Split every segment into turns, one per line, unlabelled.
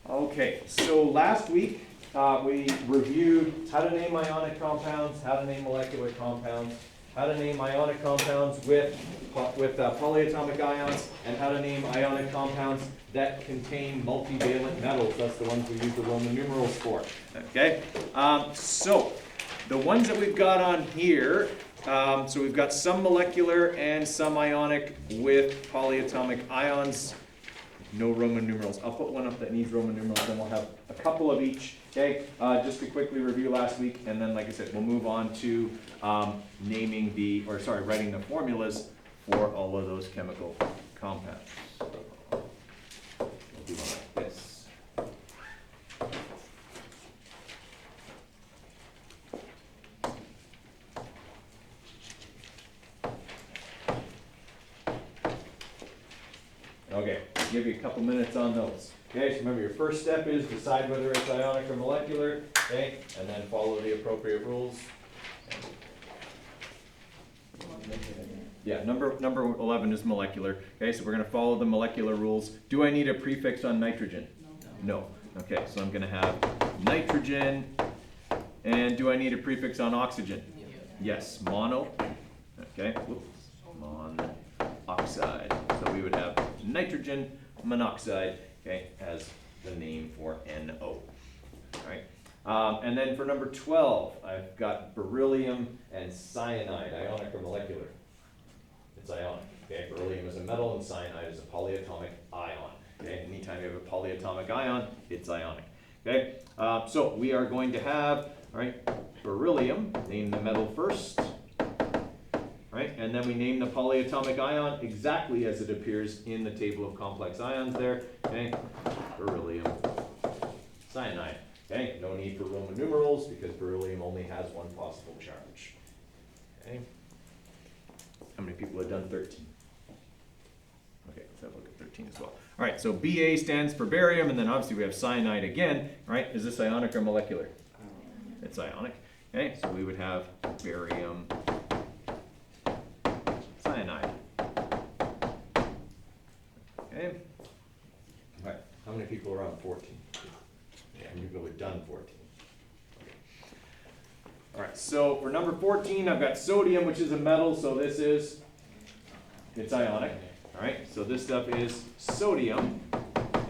Okay, so last week we reviewed how to name ionic compounds, how to name molecular compounds, how to name ionic compounds with polyatomic ions, and how to name ionic compounds that contain multivalent metals. That's the ones we use the Roman numerals for. Okay, so the ones that we've got on here, so we've got some molecular and some ionic with polyatomic ions. No Roman numerals. I'll put one up that needs Roman numerals, then we'll have a couple of each. Okay, just to quickly review last week, and then, like I said, we'll move on to writing the formulas for all of those chemical compounds. We'll do one like this. Okay, I'll give you a couple minutes on those. Okay, so remember your first step is decide whether it's ionic or molecular, okay, and then follow the appropriate rules. Yeah, number 11 is molecular. Okay, so we're going to follow the molecular rules. Do I need a prefix on nitrogen? No. Okay, so I'm going to have nitrogen. And do I need a prefix on oxygen? Yes, mono. Okay, whoops, monoxide. So we would have nitrogen monoxide, okay, as the name for NO. All right. And then for number 12, I've got beryllium and cyanide, ionic or molecular. It's ionic. Okay, beryllium is a metal and cyanide is a polyatomic ion. Okay, anytime you have a polyatomic ion, it's ionic. Okay, so we are going to have, all right, beryllium, name the metal first. Right? And then we name the polyatomic ion exactly as it appears in the table of complex ions there. Okay, beryllium cyanide. Okay, no need for Roman numerals because beryllium only has one possible charge. Okay, how many people have done 13? Okay, let's have a look at 13 as well. All right, so Ba stands for barium, and then obviously we have cyanide again. Right? Is this ionic or molecular? It's ionic. Okay, so we would have barium cyanide. Okay. All right. How many people are on 14? Yeah, how many people have done 14? Okay. All right. So for number 14, I've got sodium, which is a metal. So it's ionic. All right. So this stuff is sodium.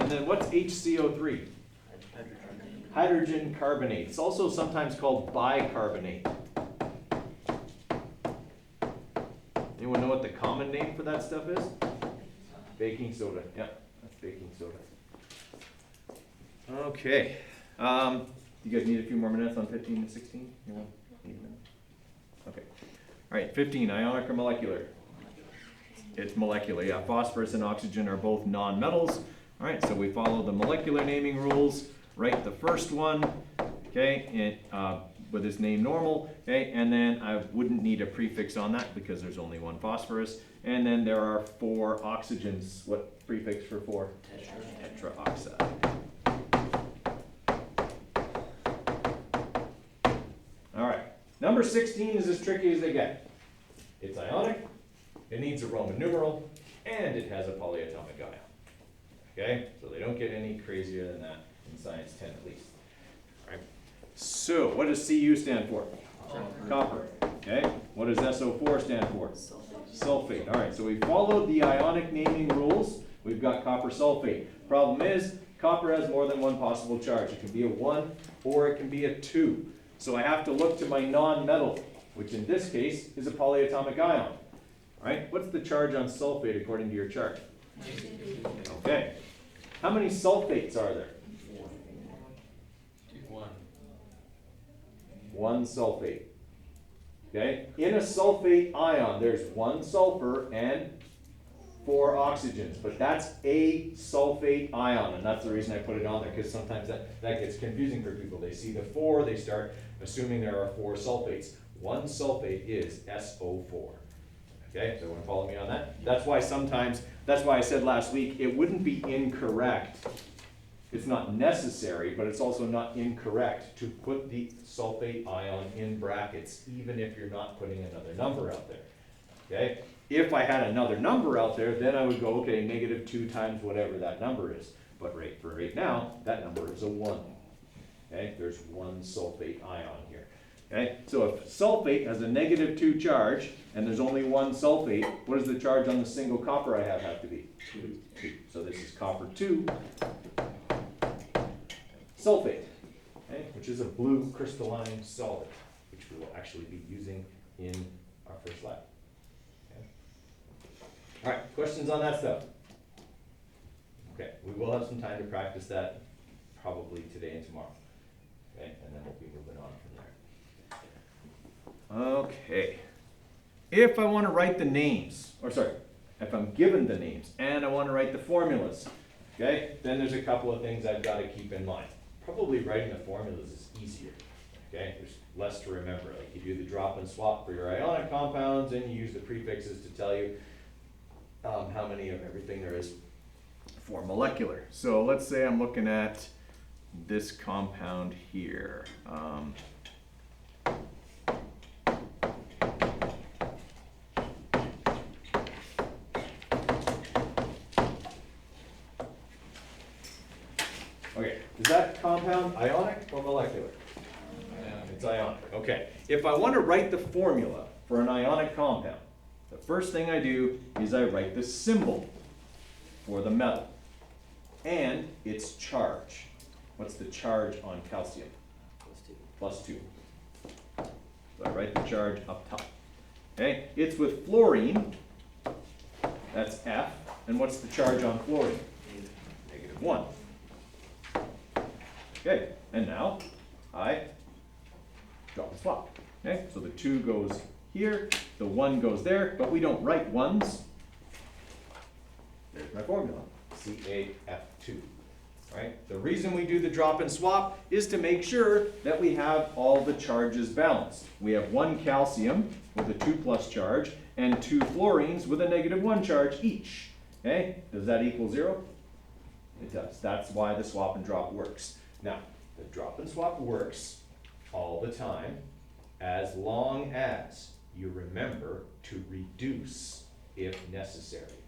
And then what's HCO3? Hydrogen carbonate. It's also sometimes called bicarbonate. Anyone know what the common name for that stuff is? Baking soda. Yeah, that's baking soda. Okay. You guys need a few more minutes on 15 and 16? Okay. All right, 15, ionic or molecular? It's molecular, yeah. Phosphorus and oxygen are both non-metals. All right, so we follow the molecular naming rules. Write the first one, okay, and with its name normal, okay, and then I wouldn't need a prefix on that because there's only one phosphorus, and then there are 4 oxygens. What prefix for 4? Tetraoxide. All right, number 16 is as tricky as they get. It's ionic, it needs a Roman numeral, and it has a polyatomic ion. Okay, so they don't get any crazier than that in Science 10 at least. All right. So, what does Cu stand for? Copper. Okay. What does SO4 stand for? Sulfate. All right. So we followed the ionic naming rules. We've got copper sulfate. Problem is, copper has more than one possible charge. It can be a 1 or it can be a 2. So I have to look to my non-metal, which in this case is a polyatomic ion. All right. What's the charge on sulfate according to your chart? Okay. How many sulfates are there? 1 sulfate. Okay? In a sulfate ion, there's 1 sulfur and 4 oxygens, but that's a sulfate ion, and that's the reason I put it on there, because sometimes that gets confusing for people. They see the 4, they start assuming there are 4 sulfates. 1 sulfate is SO4. Okay, so you want to follow me on that? That's why I said last week, it wouldn't be incorrect. It's not necessary, but it's also not incorrect to put the sulfate ion in brackets, even if you're not putting another number out there. Okay? If I had another number out there, then I would go, okay, -2 times whatever that number is. but for right now, that number is a 1. Okay, there's one sulfate ion here. Okay, so if sulfate has a -2 charge, and there's only one sulfate, what does the charge on the single copper I have to be? 2. So this is copper 2 sulfate, okay, which is a blue crystalline solid, which we will actually be using in our first lab. Okay. All right, questions on that stuff? Okay, we will have some time to practice that probably today and tomorrow. Okay, and then we'll be moving on from there. Okay, if I want to write the names, or sorry, if I'm given the names and I want to write the formulas, okay, then there's a couple of things I've got to keep in mind. Probably writing the formulas is easier, okay, there's less to remember. Like you do the drop and swap for your ionic compounds and you use the prefixes to tell you how many of everything there is for molecular. So let's say I'm looking at this compound here. Okay, is that compound ionic or molecular? It's ionic, okay. If I want to write the formula for an ionic compound, the first thing I do is I write the symbol for the metal and its charge. What's the charge on calcium? +2. So I write the charge up top. Okay, it's with fluorine, that's F, and what's the charge on fluorine? -1. Okay, and now I drop and swap. Okay, so the 2 goes here, the 1 goes there, but we don't write 1s. There's my formula, CaF2. Right? The reason we do the drop and swap is to make sure that we have all the charges balanced. We have 1 calcium with a 2+ charge and 2 fluorines with a -1 charge each. Okay, does that equal 0? It does. That's why the swap and drop works. Now, the drop and swap works all the time as long as you remember to reduce if necessary.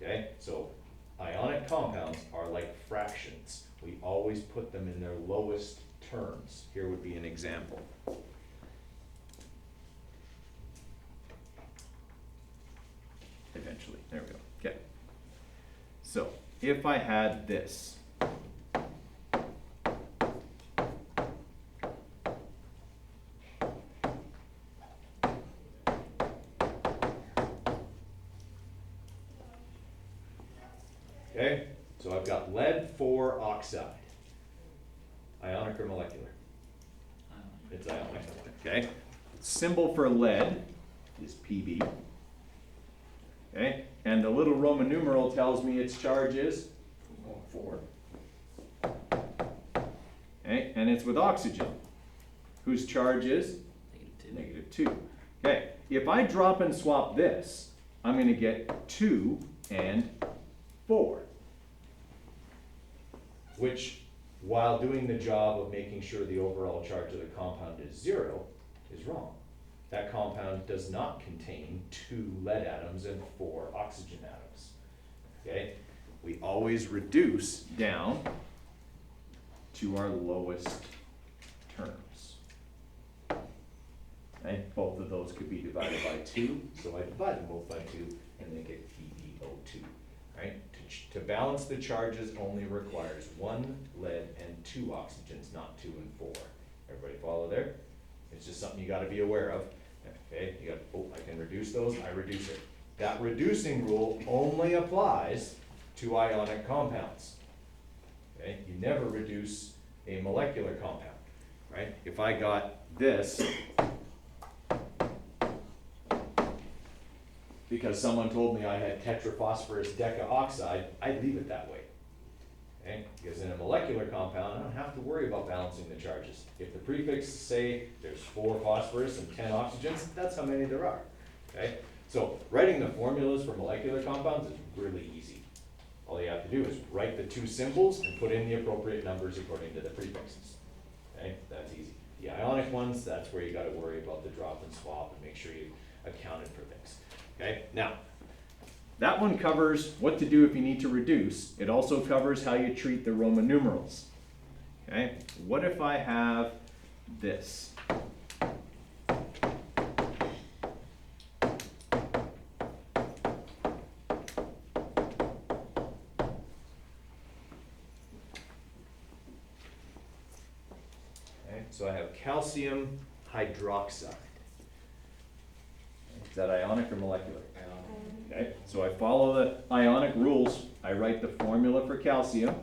Okay, so ionic compounds are like fractions. We always put them in their lowest terms. Here would be an example. Eventually, there we go. Okay. So, if I had this, okay, so I've got lead 4 oxide. Ionic or molecular? It's ionic. Okay. Symbol for lead is Pb. Okay, and the little Roman numeral tells me its charge is 4. Okay, and it's with oxygen, whose charge is -2. Okay, if I drop and swap this, I'm going to get 2 and 4, which, while doing the job of making sure the overall charge of the compound is 0, is wrong. That compound does not contain 2 lead atoms and 4 oxygen atoms. Okay, we always reduce down to our lowest terms. And both of those could be divided by 2, so I divide them both by 2 and make it PbO2. Right? To balance the charges only requires 1 lead and 2 oxygens, not 2 and 4. Everybody follow there? It's just something you got to be aware of. Okay, you got, oh, I can reduce those, I reduce it. That reducing rule only applies to ionic compounds. Okay, you never reduce a molecular compound, right? If I got this, because someone told me I had tetraphosphorus decaoxide, I'd leave it that way. Okay? Because in a molecular compound, I don't have to worry about balancing the charges. If the prefixes say there's 4 phosphorus and 10 oxygens, that's how many there are. Okay? So writing the formulas for molecular compounds is really easy. All you have to do is write the 2 symbols and put in the appropriate numbers according to the prefixes. Okay? That's easy. The ionic ones, that's where you got to worry about the drop and swap and make sure you accounted for things. Okay? Now, That one covers what to do if you need to reduce. It also covers how you treat the Roman numerals. Okay, what if I have this? Okay, so I have calcium hydroxide. Is that ionic or molecular? Okay, so I follow the ionic rules. I write the formula for calcium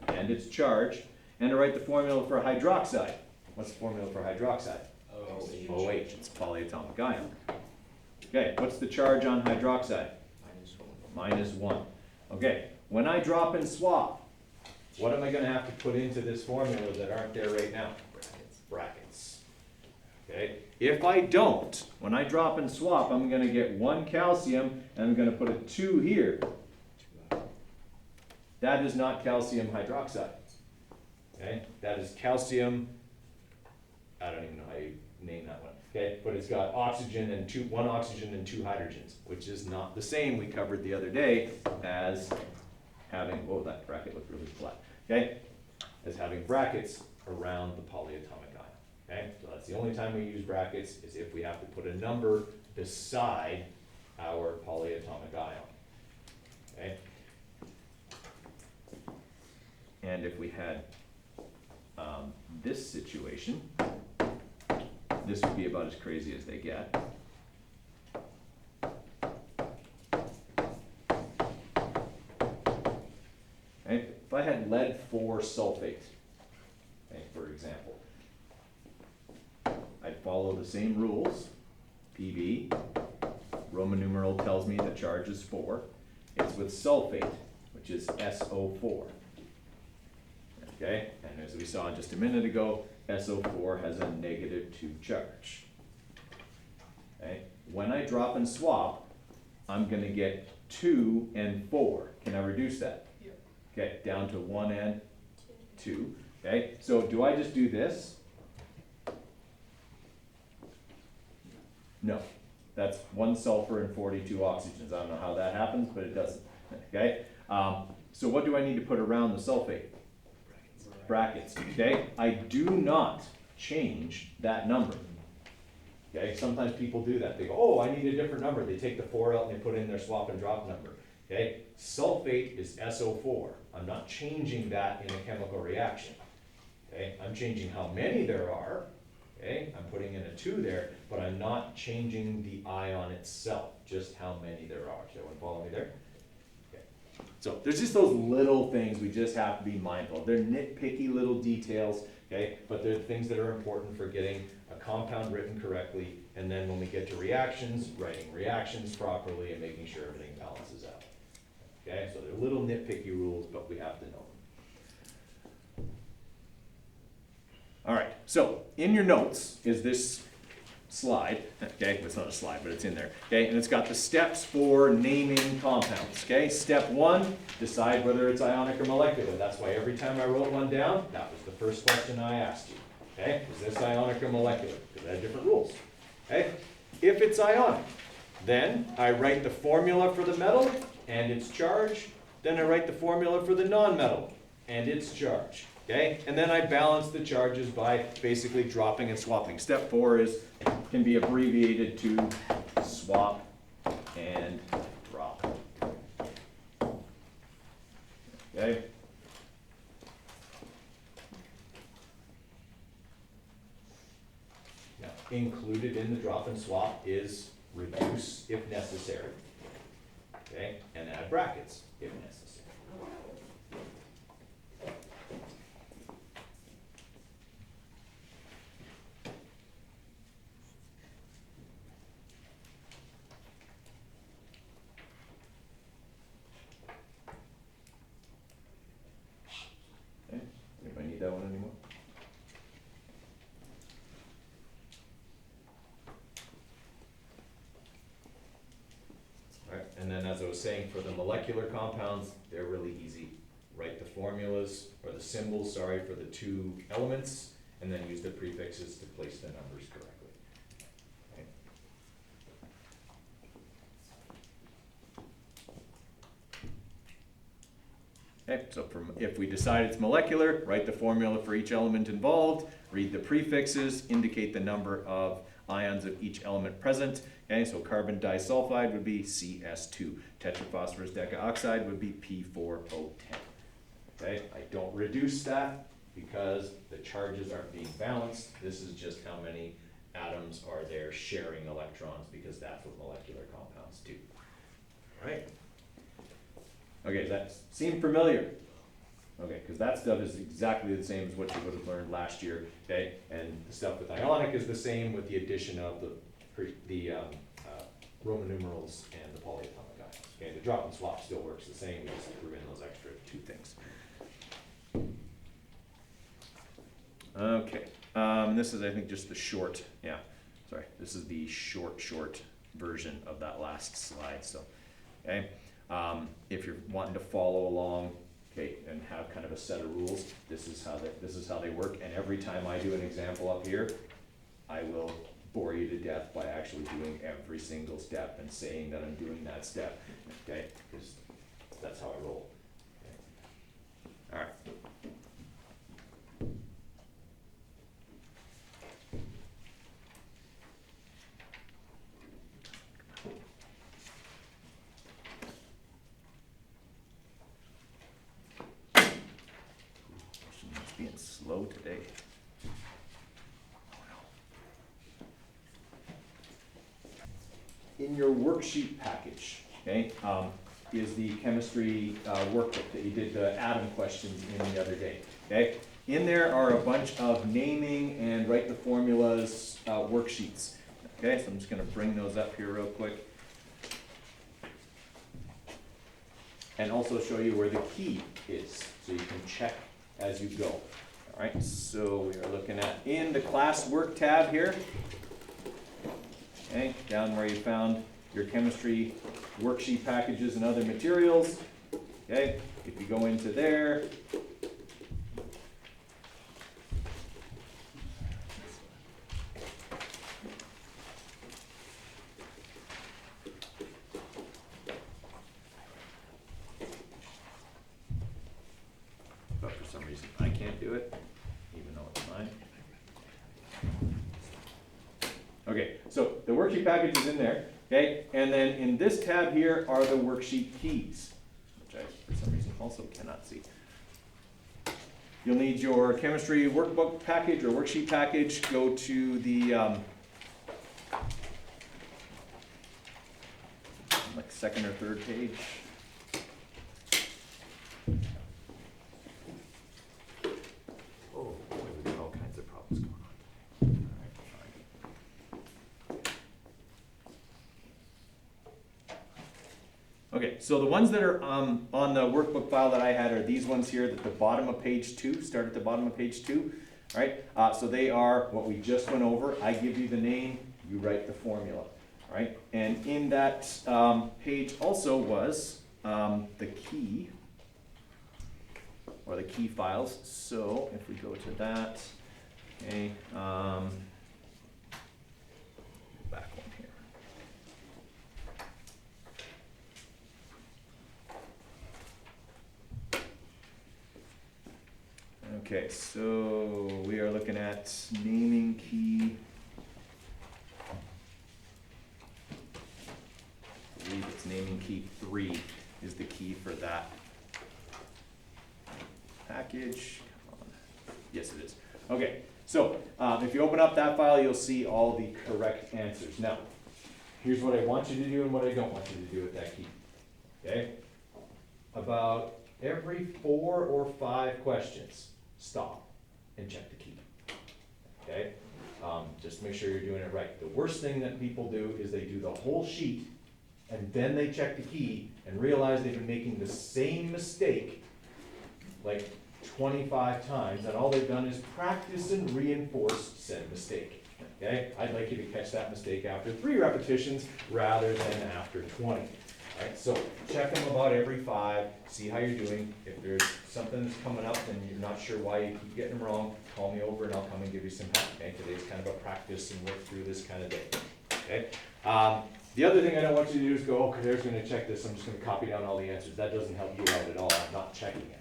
and its charge, and I write the formula for hydroxide. What's the formula for hydroxide? OH. It's polyatomic ion. Okay, what's the charge on hydroxide? -1. Okay, when I drop and swap, what am I going to have to put into this formula that aren't there right now? Brackets. Okay, if I don't, when I drop and swap, I'm going to get 1 calcium, and I'm going to put a 2 here. That is not calcium hydroxide. Okay, that is calcium, I don't even know how you name that one. Okay, but it's got oxygen and 1 oxygen and 2 hydrogens, which is not the same we covered the other day as having, whoa, that bracket looked really flat. Okay, as having brackets around the polyatomic ion. Okay, so that's the only time we use brackets is if we have to put a number beside our polyatomic ion. Okay, and if we had this situation, this would be about as crazy as they get. Okay, if I had lead 4 sulfate, okay, for example, I'd follow the same rules. Pb, Roman numeral tells me the charge is 4. It's with sulfate, which is SO4. Okay, and as we saw just a minute ago, SO4 has a -2 charge. Okay, when I drop and swap, I'm going to get 2 and 4. Can I reduce that? Yep. Okay, down to 1 and 2. Okay, so do I just do this? No, that's 1 sulfur and 42 oxygens. I don't know how that happens, but it doesn't. Okay, so what do I need to put around the sulfate? Brackets. Okay, I do not change that number. Okay, sometimes people do that. They go, oh, I need a different number. They take the 4 out and they put in their swap and drop number. Okay, sulfate is SO4. I'm not changing that in a chemical reaction. Okay, I'm changing how many there are. Okay, I'm putting in a 2 there, but I'm not changing the ion itself, just how many there are. Does everyone follow me there? So there's just those little things we just have to be mindful of. They're nitpicky little details, okay, but they're things that are important for getting a compound written correctly, and then when we get to reactions, writing reactions properly and making sure everything balances out. Okay, so they're little nitpicky rules, but we have to know them. All right, so in your notes is this slide, okay, it's not a slide, but it's in there, okay, and it's got the steps for naming compounds, okay. Step 1, decide whether it's ionic or molecular. That's why every time I wrote one down, that was the first question I asked you, okay, is this ionic or molecular? Because I have different rules, okay. If it's ionic, then I write the formula for the metal and its charge, then I write the formula for the non-metal and its charge. Okay, and then I balance the charges by basically dropping and swapping. Step 4 can be abbreviated to swap and drop. Okay. Now, included in the drop and swap is reduce if necessary. Okay, and add brackets if necessary. That one anymore? All right, and then as I was saying, for the molecular compounds, they're really easy. Write the formulas, or the symbols, sorry, for the 2 elements, and then use the prefixes to place the numbers correctly. Okay. Okay, so if we decide it's molecular, write the formula for each element involved, read the prefixes, indicate the number of ions of each element present. Okay, so carbon disulfide would be CS2. Tetraphosphorus decaoxide would be P4O10. Okay, I don't reduce that because the charges aren't being balanced. This is just how many atoms are there sharing electrons, because that's what molecular compounds do. All right? Okay, does that seem familiar? Okay, because that stuff is exactly the same as what you would have learned last year, okay? And the stuff with ionic is the same with the addition of the Roman numerals and the polyatomic ions. Okay, the drop and swap still works the same, we just threw in those extra two things. Okay, this is, I think, just the short, this is the short version of that last slide, so, okay? If you're wanting to follow along, okay, and have kind of a set of rules, this is how they work, and every time I do an example up here, I will bore you to death by actually doing every single step and saying that I'm doing that step, okay, because that's how I roll. Okay. All right. Being slow today. In your worksheet package, okay, is the chemistry workbook that you did the atom questions in the other day. Okay, in there are a bunch of naming and write the formulas worksheets. Okay, so I'm just going to bring those up here real quick, and also show you where the key is, so you can check as you go. All right, so we are looking at in the class work tab here, okay, down where you found your chemistry worksheet packages and other materials. Okay, if you go into there, but for some reason I can't do it, even though it's mine. Okay, so the worksheet package is in there, okay? And then in this tab here are the worksheet keys, which I, for some reason, also cannot see. You'll need your chemistry workbook package or worksheet package. Go to the like second or third page. Oh, boy, we've got all kinds of problems going on. Okay, so the ones that are on the workbook file that I had are these ones here at the bottom of page 2, start at the bottom of page 2, all right? So they are what we just went over. I give you the name, you write the formula, all right? And in that page also was the key, or the key files. So if we go to that, okay, back one here. Okay, so we are looking at naming key. I believe it's naming key 3 is the key for that package. Come on. Yes, it is. Okay, so if you open up that file, you'll see all the correct answers. Now, here's what I want you to do and what I don't want you to do with that key. Okay? About every 4 or 5 questions, stop and check the key. Okay? Just make sure you're doing it right. The worst thing that people do is they do the whole sheet and then they check the key and realize they've been making the same mistake like 25 times, and all they've done is practice and reinforce said mistake. Okay? I'd like you to catch that mistake after 3 repetitions rather than after 20. Alright, so check them about every 5, see how you're doing. If there's something that's coming up and you're not sure why you keep getting them wrong, call me over and I'll come and give you some help. Okay? Today's kind of a practice and work through this kind of day. Okay? The other thing I don't want you to do is go, okay, there's going to check this, I'm just going to copy down all the answers. That doesn't help you out at all, I'm not checking it.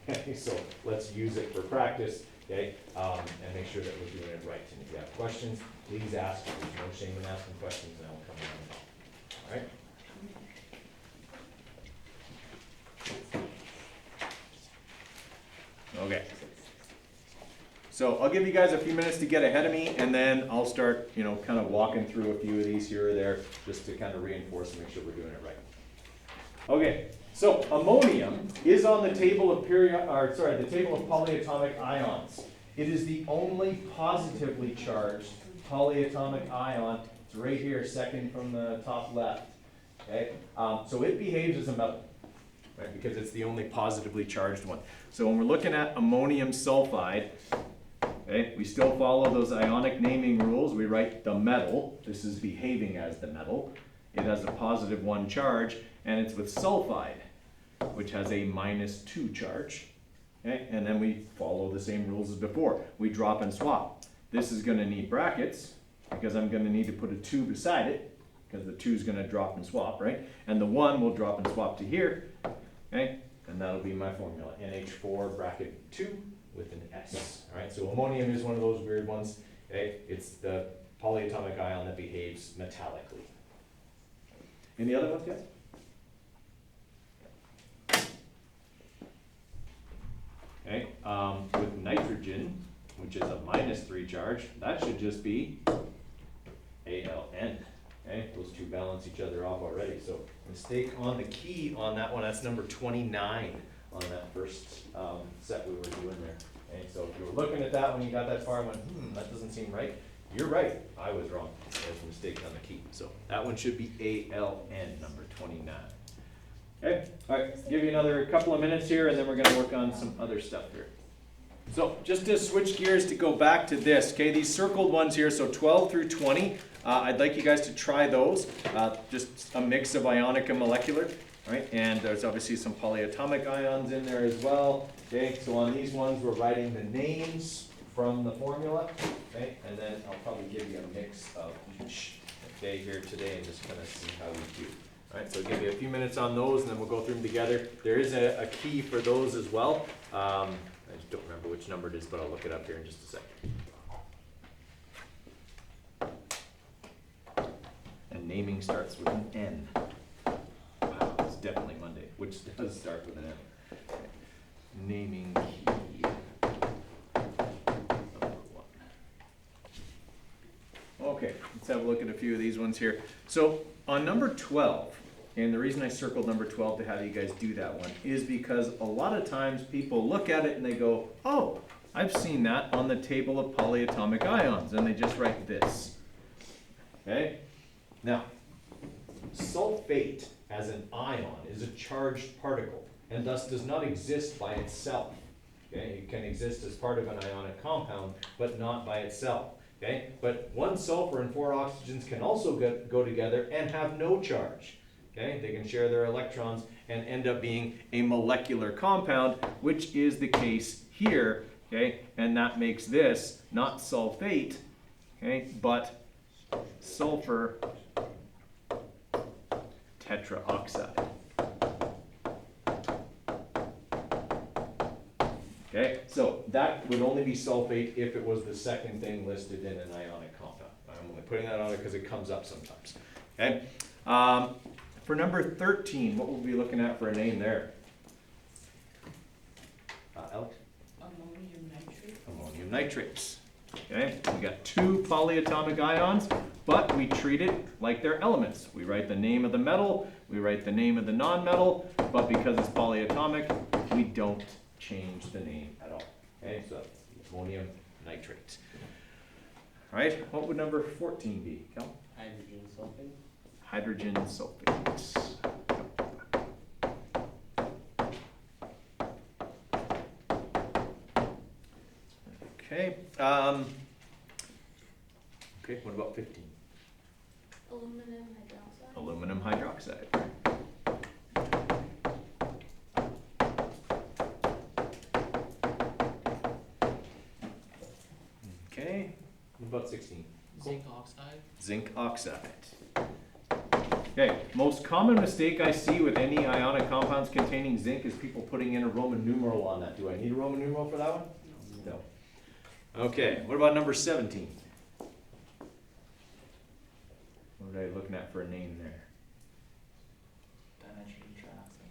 Okay, so let's use it for practice, okay, and make sure that we're doing it right. And if you have questions, please ask. There's no shame in asking questions, and I will come around. All right? Okay. So I'll give you guys a few minutes to get ahead of me, and then I'll start, kind of walking through a few of these here or there, just to kind of reinforce and make sure we're doing it right. Okay, so ammonium is on the table of the table of polyatomic ions. It is the only positively charged polyatomic ion. It's right here, second from the top left. Okay, so it behaves as a metal, right? Because it's the only positively charged one. So when we're looking at ammonium sulfide, okay, we still follow those ionic naming rules. We write the metal. This is behaving as the metal. It has a positive 1 charge, and it's with sulfide, which has a -2 charge. Okay, and then we follow the same rules as before. We drop and swap. This is going to need brackets because I'm going to need to put a 2 beside it, because the 2 is going to drop and swap, right? And the 1 will drop and swap to here, okay? And that'll be my formula, NH4 bracket 2 with an S. All right, so ammonium is one of those weird ones, okay? It's the polyatomic ion that behaves metallically. Any other ones, guys? Okay, with nitrogen, which is a -3 charge, that should just be ALN. Okay, those two balance each other off already. So mistake on the key on that one, that's number 29 on that first set we were doing there. Okay, so if you were looking at that when you got that far and went, that doesn't seem right, you're right, I was wrong. There's a mistake on the key. So that one should be ALN, number 29. Okay, all right, give you another couple of minutes here, and then we're going to work on some other stuff here. So just to switch gears to go back to this, okay, these circled ones here, so 12 through 20, I'd like you guys to try those, just a mix of ionic and molecular, right? And there's obviously some polyatomic ions in there as well, okay? So on these ones, we're writing the names from the formula, okay? And then I'll probably give you a mix of each, okay, here today, and just kind of see how we do. All right, so I'll give you a few minutes on those, and then we'll go through them together. There is a key for those as well. I just don't remember which number it is, but I'll look it up here in just a second. And naming starts with an N. Wow, it's definitely Monday, which does start with an N. Okay. Naming key. Number 1. Okay, let's have a look at a few of these ones here. So on number 12, and the reason I circled number 12 to have you guys do that one is because a lot of times people look at it and they go, oh, I've seen that on the table of polyatomic ions, and they just write this. Okay? Now, sulfate as an ion is a charged particle and thus does not exist by itself. Okay? It can exist as part of an ionic compound, but not by itself. Okay? But 1 sulfur and 4 oxygens can also go together and have no charge. Okay? They can share their electrons and end up being a molecular compound, which is the case here. Okay? And that makes this not sulfate, okay, but sulfur tetraoxide. Okay, so that would only be sulfate if it was the second thing listed in an ionic compound. I'm only putting that on there because it comes up sometimes. Okay, for number 13, what we'll be looking at for a name there? Alex?
Ammonium nitrate.
Ammonium nitrates. Okay, we got 2 polyatomic ions, but we treat it like they're elements. We write the name of the metal, we write the name of the non-metal, but because it's polyatomic, we don't change the name at all. Okay, so ammonium nitrate. All right, what would number 14 be, Kel?
Hydrogen sulfate.
Hydrogen sulfate. Okay. Okay, what about 15?
Aluminum hydroxide.
Aluminum hydroxide. Okay, what about 16?
Zinc oxide.
Zinc oxide. Okay, most common mistake I see with any ionic compounds containing zinc is people putting in a Roman numeral on that. Do I need a Roman numeral for that one? No. Okay, what about number 17? What are they looking at for a name there?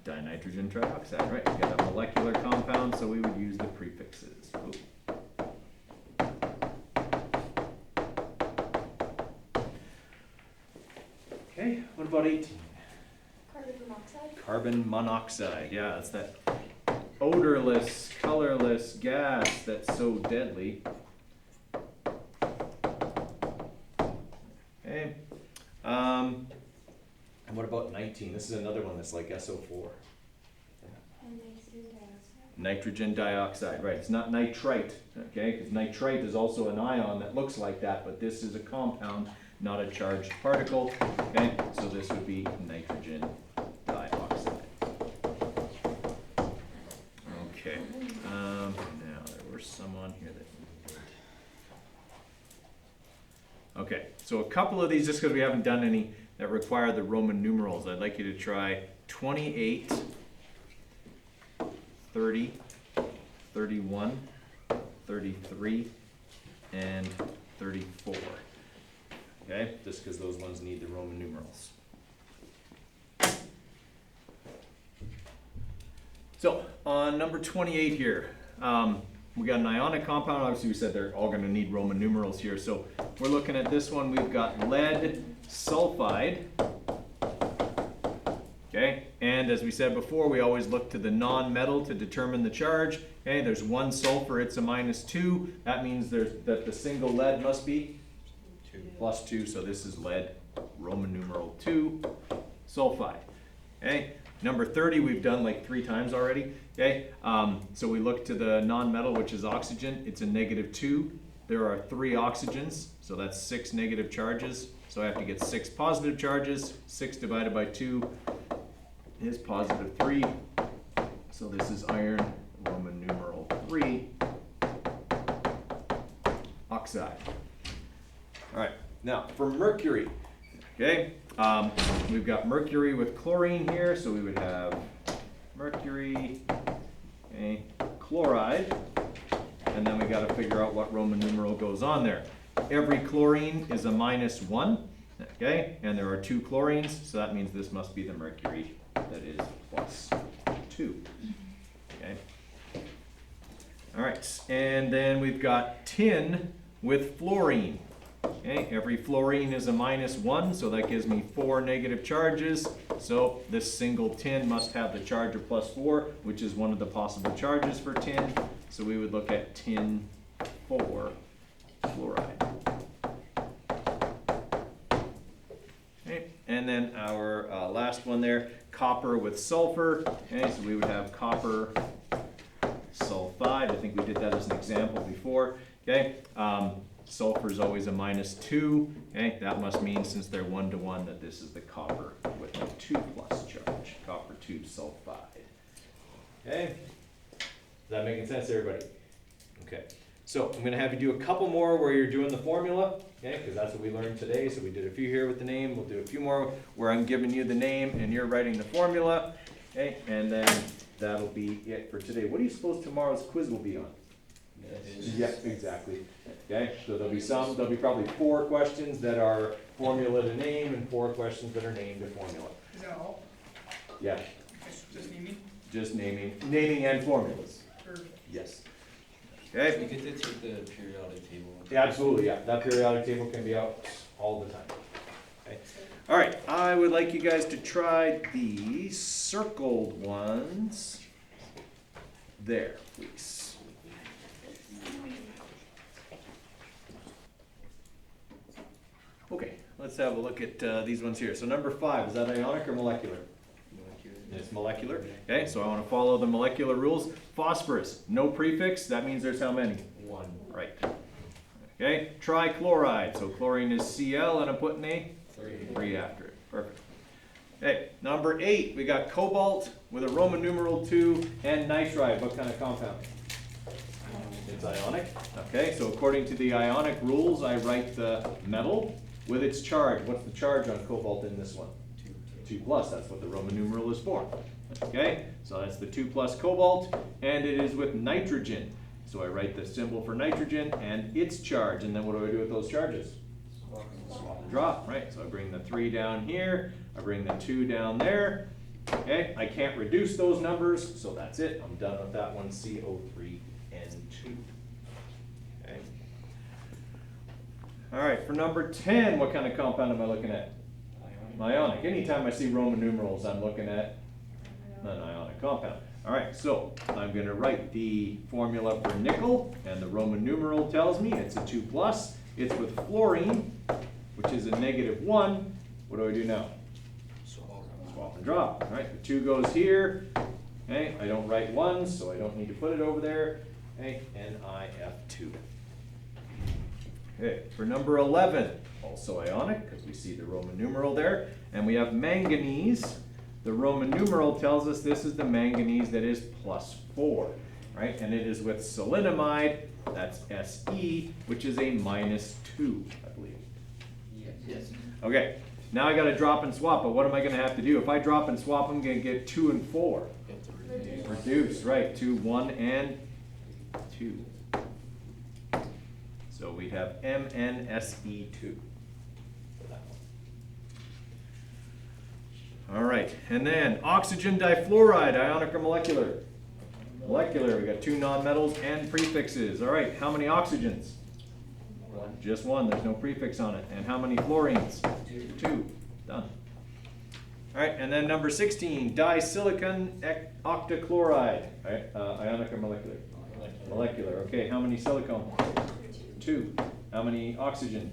Dinitrogen trioxide, right? We got a molecular compound, so we would use the prefixes. Ooh. Okay, what about 18?
Carbon monoxide.
Carbon monoxide, yeah, that's that odorless, colorless gas that's so deadly. Okay, and what about 19? This is another one that's like SO4.
And nitrogen dioxide.
Nitrogen dioxide, right, it's not nitrite, okay, because nitrite is also an ion that looks like that, but this is a compound, not a charged particle, okay, so this would be nitrogen dioxide. Okay, now there were some on here that. Okay, so a couple of these, just because we haven't done any that require the Roman numerals, I'd like you to try 28, 30, 31, 33, and 34. Okay, just because those ones need the Roman numerals. So, on number 28 here, we got an ionic compound. Obviously, we said they're all going to need Roman numerals here. So, we're looking at this one. We've got lead sulfide. Okay, and as we said before, we always look to the non-metal to determine the charge. Okay, there's one sulfur, it's a -2. That means that the single lead must be +2. So this is lead, Roman numeral 2, sulfide. Okay, number 30 we've done like 3 times already. Okay, so we look to the non-metal, which is oxygen. It's a -2. There are 3 oxygens, so that's 6 negative charges. So I have to get 6 positive charges. 6 divided by 2 is +3. So this is iron, Roman numeral 3, oxide. All right, now for mercury, okay, we've got mercury with chlorine here, so we would have mercury, okay, chloride, and then we got to figure out what Roman numeral goes on there. Every chlorine is a -1, okay, and there are 2 chlorines, so that means this must be the mercury that is +2, okay. All right, and then we've got tin with fluorine. Okay, every fluorine is a -1, so that gives me 4 negative charges. So this single tin must have the charge of +4, which is one of the possible charges for tin. So we would look at tin 4 fluoride. Okay, and then our last one there, copper with sulfur. Okay, so we would have copper sulfide. I think we did that as an example before. Okay. Sulfur is always a -2. Okay, that must mean, since they're 1-to-1, that this is the copper with a 2+ charge, copper 2 sulfide. Okay, is that making sense, everybody? Okay, so I'm going to have you do a couple more where you're doing the formula, okay, because that's what we learned today. So we did a few here with the name. We'll do a few more where I'm giving you the name and you're writing the formula. Okay, and then that'll be it for today. What do you suppose tomorrow's quiz will be on? Yeah, exactly. Okay, so there'll be probably 4 questions that are formula to name and 4 questions that are named to formula.
Is that all?
Yeah,
Just naming?
just naming and formulas.
Perfect.
Yes.
We
Okay,
get to take the periodic table.
yeah, absolutely, yeah. That periodic table can be out all the time. Okay. All right, I would like you guys to try the circled ones there, please. Okay, let's have a look at these ones here. So number 5, is that ionic or molecular? It's molecular. Okay, so I want to follow the molecular rules. Phosphorus, no prefix. That means there's how many?
1.
Right. Okay, trichloride. So chlorine is Cl, and I'm putting a 3 after it. Perfect. Okay, number 8, we got cobalt with a Roman numeral 2 and nitride. What kind of compound? It's ionic. Okay, so according to the ionic rules, I write the metal with its charge. What's the charge on cobalt in this one? 2 plus, that's what the Roman numeral is for. Okay, so that's the 2 plus cobalt, and it is with nitrogen. So I write the symbol for nitrogen and its charge, and then what do I do with those charges? Swap and drop, right? So I bring the 3 down here, I bring the 2 down there. Okay, I can't reduce those numbers, so that's it. I'm done with that one, CO3N2. Okay. All right, for number 10, what kind of compound am I looking at? Ionic. Anytime I see Roman numerals, I'm looking at an ionic compound. All right, so I'm going to write the formula for nickel, and the Roman numeral tells me it's a 2 plus. It's with fluorine, which is a -1. What do I do now? Swap and drop. All right, the 2 goes here. Okay, I don't write 1, so I don't need to put it over there. Okay, NiF2. Okay, for number 11, also ionic, because we see the Roman numeral there, and we have manganese. The Roman numeral tells us this is the manganese that is +4, right? And it is with selenamide, that's Se, which is a -2, I believe.
Yes.
Okay, now I gotta drop and swap, but what am I gonna have to do? If I drop and swap, I'm gonna get 2 and 4.
You have to reduce.
Reduce, right, 2, 1, and 2. So we have MnSe2 for that one. All right, and then oxygen difluoride, ionic or molecular? Molecular, we got 2 nonmetals and prefixes. All right, how many oxygens? Just 1, there's no prefix on it. And how many fluorines? 2. Done. All right, and then number 16, disilicon octachloride. All right, ionic or molecular? Molecular. Okay, how many silicone? 2. How many oxygen?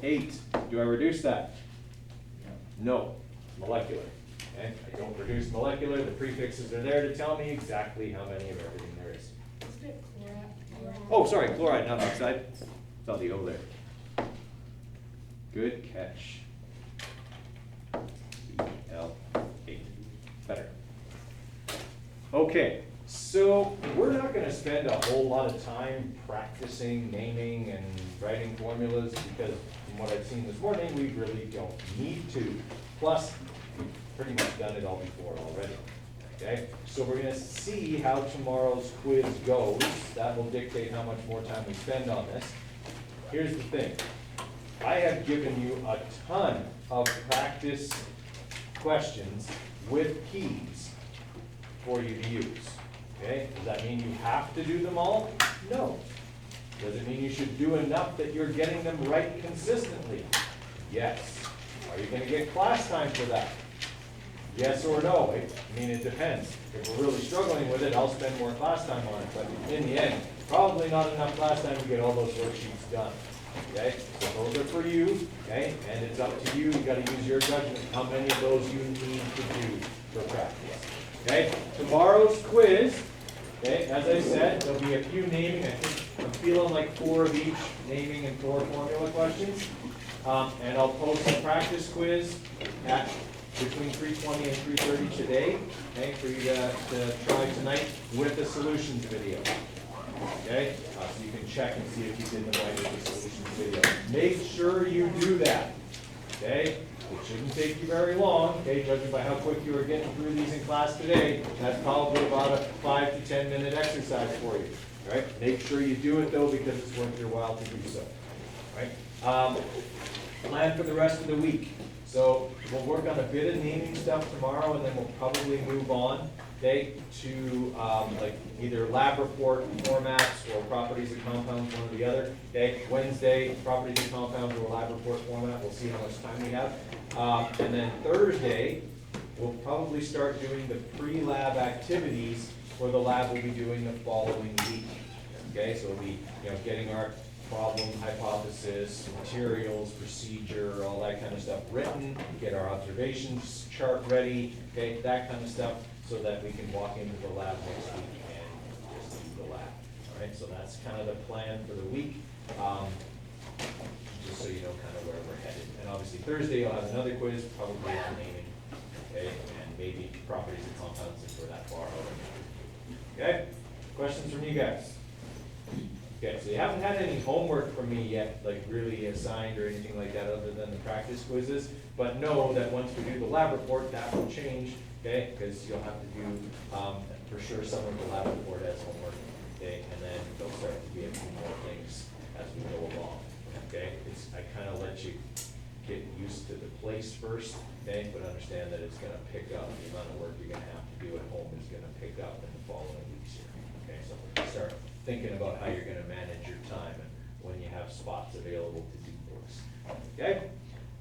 8. Do I reduce that? No. Molecular. Okay, I don't reduce molecular. The prefixes are there to tell me exactly how many of everything there is.
Isn't it chloride?
Oh, sorry, chloride, not oxide. Saw the O there. Good catch. L8. Better. Okay, so we're not going to spend a whole lot of time practicing naming and writing formulas because from what I've seen this morning, we really don't need to. Plus, we've pretty much done it all before already. Okay, so we're going to see how tomorrow's quiz goes. That will dictate how much more time we spend on this. Here's the thing. I have given you a ton of practice questions with keys for you to use. Okay, does that mean you have to do them all? No. Does it mean you should do enough that you're getting them right consistently? Yes. Are you going to get class time for that? Yes or no? I mean, it depends. If we're really struggling with it, I'll spend more class time on it. But in the end, probably not enough class time to get all those worksheets done. Okay? So those are for you, okay? And it's up to you. You got to use your judgment how many of those you need to do for practice. Okay? Tomorrow's quiz, okay, as I said, there'll be a few naming. I think I'm feeling like 4 of each naming and 4 formula questions. And I'll post a practice quiz at between 3:20 and 3:30 today, okay, for you to try tonight with a solutions video. Okay, so you can check and see if you did the right with the solutions video. Make sure you do that. Okay, it shouldn't take you very long. Okay, judging by how quick you were getting through these in class today, that's probably about a 5 to 10 minute exercise for you. All right, make sure you do it though because it's worth your while to do so. All right, plan for the rest of the week. So we'll work on a bit of naming stuff tomorrow, and then we'll probably move on, okay, to like either lab report formats or properties of compounds, one or the other. Okay, Wednesday, properties of compounds or lab report format. We'll see how much time we have. And then Thursday, we'll probably start doing the pre-lab activities for the lab we'll be doing the following week. Okay, so we'll be getting our problem, hypothesis, materials, procedure, all that kind of stuff written, get our observations chart ready, okay, that kind of stuff, so that we can walk into the lab next week and just do the lab. All right, so that's kind of the plan for the week, just so you know kind of where we're headed. And obviously Thursday you'll have another quiz, probably on naming, okay, and maybe properties of compounds if we're that far over. Okay, questions from you guys?
Okay, so you haven't had any homework from me yet, like really assigned or anything like that, other than the practice quizzes. But know that once we do the lab report, that will change, okay? Because you'll have to do, for sure, some of the lab report as homework, okay? And then there'll start to be a few more things as we go along, okay? I kind of let you get used to the place first, okay? But understand that it's gonna pick up, the amount of work you're gonna have to do at home is gonna pick up in the following weeks here, okay? So start thinking about how you're gonna manage your time and when you have spots available to do things, okay?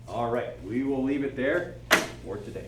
All right, we will leave it there for today.